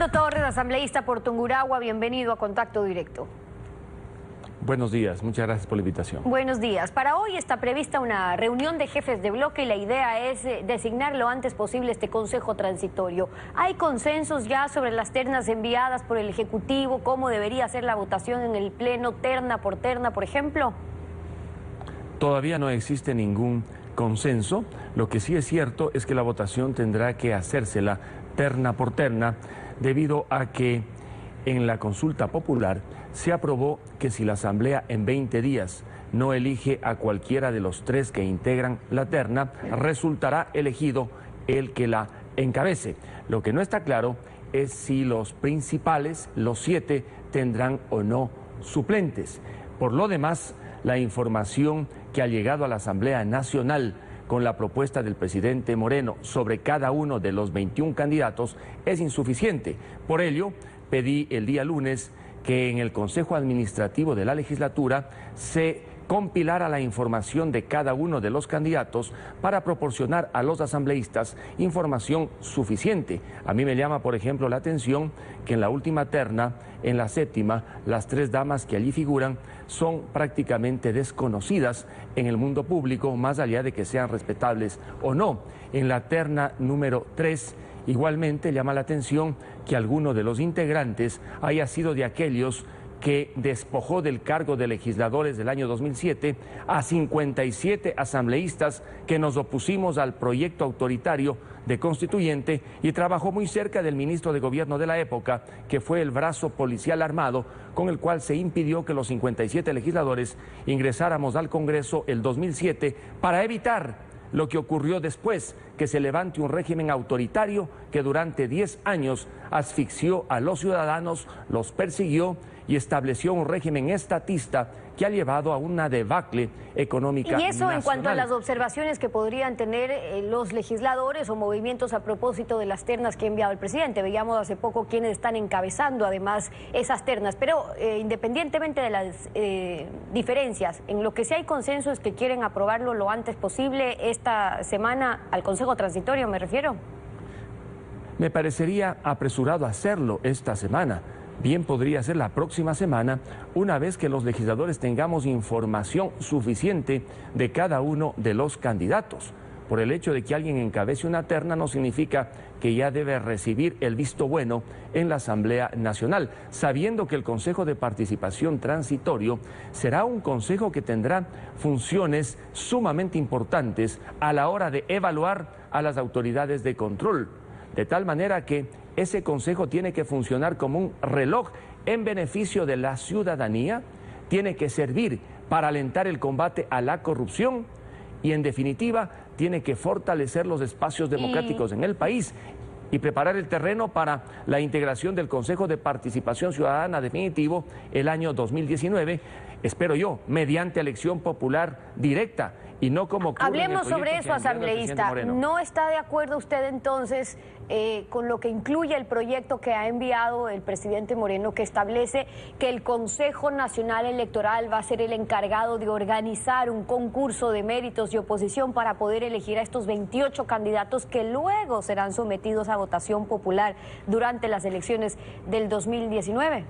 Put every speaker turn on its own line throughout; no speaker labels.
Fernando Torres, asambleísta por Tungurahua, bienvenido a Contacto Directo.
Buenos días, muchas gracias por la invitación.
Buenos días. Para hoy está prevista una reunión de jefes de bloque y la idea es designar lo antes posible este consejo transitorio. ¿Hay consensos ya sobre las ternas enviadas por el Ejecutivo? ¿Cómo debería ser la votación en el Pleno, terna, por ejemplo?
Todavía no existe ningún consenso. Lo que sí es cierto es que la votación tendrá que hacérsela terna por terna, debido a que en la consulta popular se aprobó que si la Asamblea en 20 días no elige a cualquiera de los 3 que integran la terna, resultará elegido el que la encabece. Lo que no está claro es si los principales, los 7, tendrán o no suplentes. Por lo demás, la información que ha llegado a la Asamblea Nacional con la propuesta del presidente Moreno sobre cada uno de los 21 candidatos es insuficiente. Por ello, pedí el día lunes que en el Consejo Administrativo de la Legislatura se compilara la información de cada uno de los candidatos para proporcionar a los asambleístas información suficiente. A mí me llama, por ejemplo, la atención que en la última terna, en la 7ª, las 3 damas que allí figuran son prácticamente desconocidas en el mundo público, más allá de que sean respetables o no. En la terna número 3, igualmente llama la atención que alguno de los integrantes haya sido de aquellos que despojó del cargo de legisladores del año 2007 a 57 asambleístas que nos opusimos al proyecto autoritario de constituyente y trabajó muy cerca del ministro de Gobierno de la época, que fue el brazo policial armado con el cual se impidió que los 57 legisladores ingresáramos al Congreso el 2007 para evitar lo que ocurrió después, que se levante un régimen autoritario que durante 10 años asfixió a los ciudadanos, los persiguió y estableció un régimen estatista que ha llevado a una debacle económica
nacional. Y eso en cuanto a las
nacional.
observaciones que podrían tener los legisladores o movimientos a propósito de las ternas que ha enviado el presidente. Veíamos hace poco quienes están encabezando además esas ternas, pero independientemente de las diferencias, en lo que sí hay consenso es que quieren aprobarlo lo antes posible esta semana al Consejo Transitorio, me refiero.
Me parecería apresurado hacerlo esta semana. Bien podría ser la próxima semana, una vez que los legisladores tengamos información suficiente de cada uno de los candidatos. Por el hecho de que alguien encabece una terna no significa que ya debe recibir el visto bueno en la Asamblea Nacional, sabiendo que el Consejo de Participación Transitorio será un consejo que tendrá funciones sumamente importantes a la hora de evaluar a las autoridades de control, de tal manera que ese consejo tiene que funcionar como un reloj en beneficio de la ciudadanía, tiene que servir para alentar el combate a la corrupción y, en definitiva, tiene que fortalecer los espacios democráticos en el país y preparar el terreno para la integración del Consejo de Participación Ciudadana definitivo el año 2019, espero yo, mediante elección popular directa y no como...
Hablemos sobre eso, asambleísta. ¿No está de acuerdo usted entonces con lo que incluye el proyecto que ha enviado el presidente Moreno, que establece que el Consejo Nacional Electoral va a ser el encargado de organizar un concurso de méritos y oposición para poder elegir a estos 28 candidatos que luego serán sometidos a votación popular durante las elecciones del 2019?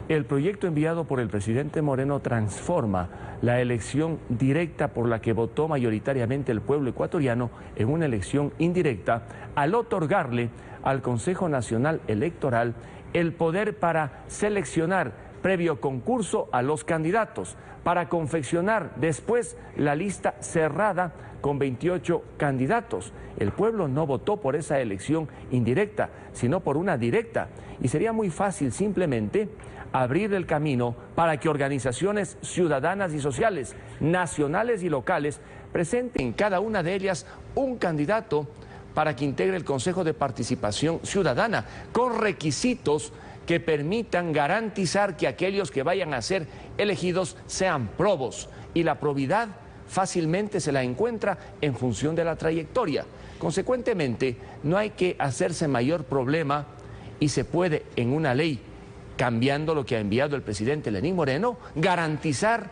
El proyecto enviado por el presidente Moreno transforma la elección directa por la que votó mayoritariamente el pueblo ecuatoriano en una elección indirecta al otorgarle al Consejo Nacional Electoral el poder para seleccionar previo concurso a los candidatos, para confeccionar después la lista cerrada con 28 candidatos. El pueblo no votó por esa elección indirecta, sino por una directa. Y sería muy fácil simplemente abrir el camino para que organizaciones ciudadanas y sociales, nacionales y locales, presenten cada una de ellas un candidato para que integre el Consejo de Participación Ciudadana, con requisitos que permitan garantizar que aquellos que vayan a ser elegidos sean probos, y la probidad fácilmente se la encuentra en función de la trayectoria. Consecuentemente, no hay que hacerse mayor problema y se puede en una ley, cambiando lo que ha enviado el presidente Lenín Moreno, garantizar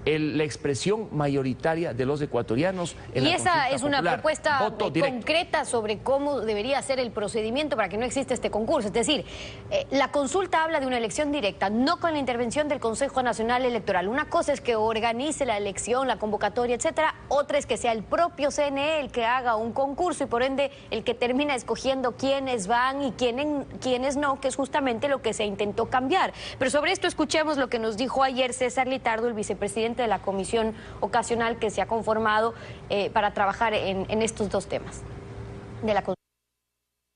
la expresión mayoritaria de los ecuatorianos en la consulta
esa es una
popular.
propuesta concreta sobre cómo debería ser el procedimiento para que no exista este concurso. Es decir, la consulta habla de una elección directa, no con la intervención del Consejo Nacional Electoral. Una cosa es que organice la elección, la convocatoria, etcétera. Otra es que sea el propio CNE el que haga un concurso y por ende el que termina escogiendo quiénes van y quiénes no, que es justamente lo que se intentó cambiar. Pero sobre esto escuchemos lo que nos dijo ayer César Litardo, el vicepresidente de la comisión ocasional que se ha conformado para trabajar en estos dos temas de la consulta.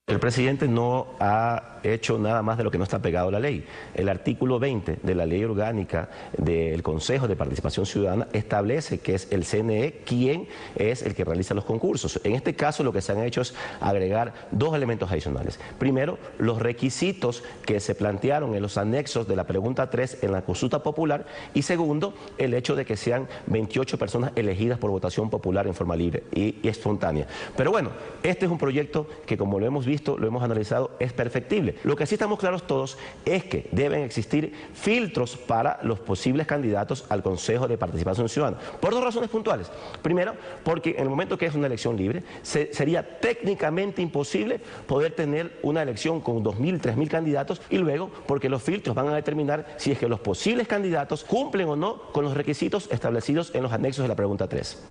El presidente no ha hecho nada más de lo que no está pegado a la ley. El artículo 20 de la ley orgánica del Consejo de Participación Ciudadana establece que es el CNE quien es el que realiza los concursos. En este caso lo que se han hecho es agregar dos elementos adicionales. Primero, los requisitos que se plantearon en los anexos de la pregunta 3 en la consulta popular y segundo, el hecho de que sean 28 personas elegidas por votación popular en forma libre y espontánea. Pero bueno, este es un proyecto que como lo hemos visto, lo hemos analizado, es perfectible. Lo que sí estamos claros todos es que deben existir filtros para los posibles candidatos al Consejo de Participación Ciudadana, por dos razones puntuales. Primero, porque en el momento que es una elección libre, sería técnicamente imposible poder tener una elección con 2.000, 3.000 candidatos y luego porque los filtros van a determinar si es que los posibles candidatos cumplen o no con los requisitos establecidos en los anexos de la pregunta 3.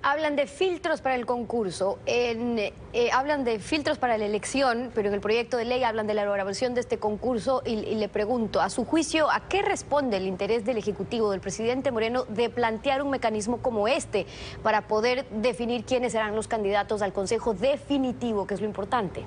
Hablan de filtros para el concurso, hablan de filtros para la elección, pero en el proyecto de ley hablan de la elaboración de este concurso y le pregunto, a su juicio, ¿a qué responde el interés del Ejecutivo, del presidente Moreno, de plantear un mecanismo como este para poder definir quiénes serán los candidatos al Consejo definitivo, que es lo importante?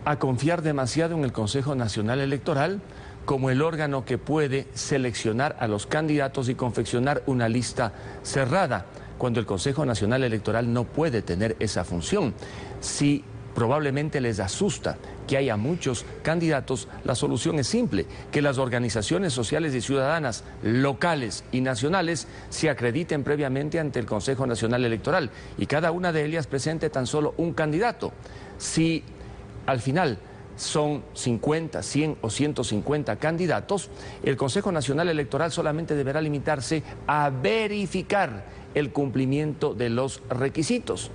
A confiar demasiado en el Consejo Nacional Electoral como el órgano que puede seleccionar a los candidatos y confeccionar una lista cerrada, cuando el Consejo Nacional Electoral no puede tener esa función. Si probablemente les asusta que haya muchos candidatos, la solución es simple, que las organizaciones sociales y ciudadanas locales y nacionales se acrediten previamente ante el Consejo Nacional Electoral y cada una de ellas presente tan solo un candidato. Si al final son 50, 100 o 150 candidatos, el Consejo Nacional Electoral solamente deberá limitarse a verificar el cumplimiento de los requisitos.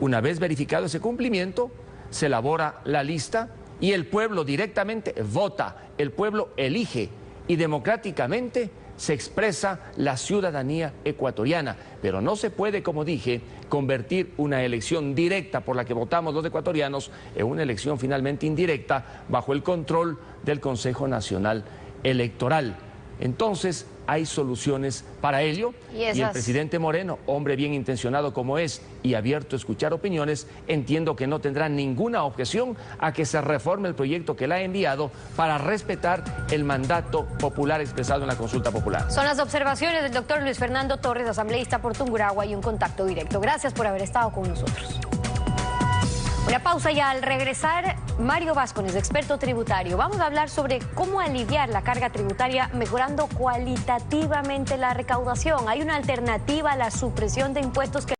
Una vez verificado ese cumplimiento, se elabora la lista y el pueblo directamente vota, el pueblo elige y democráticamente se expresa la ciudadanía ecuatoriana, pero no se puede, como dije, convertir una elección directa por la que votamos los ecuatorianos en una elección finalmente indirecta bajo el control del Consejo Nacional Electoral. Entonces, hay soluciones para ello y el presidente Moreno, hombre bien intencionado como es y abierto a escuchar opiniones, entiendo que no tendrá ninguna objeción a que se reforme el proyecto que le ha enviado para respetar el mandato popular expresado en la consulta popular.
Son las observaciones del doctor Luis Fernando Torres, asambleísta por Tungurahua y un contacto directo. Gracias por haber estado con nosotros. Una pausa y al regresar, Mario Vázquez, experto tributario. Vamos a hablar sobre cómo aliviar la carga tributaria mejorando cualitativamente la recaudación. Hay una alternativa a la supresión de impuestos que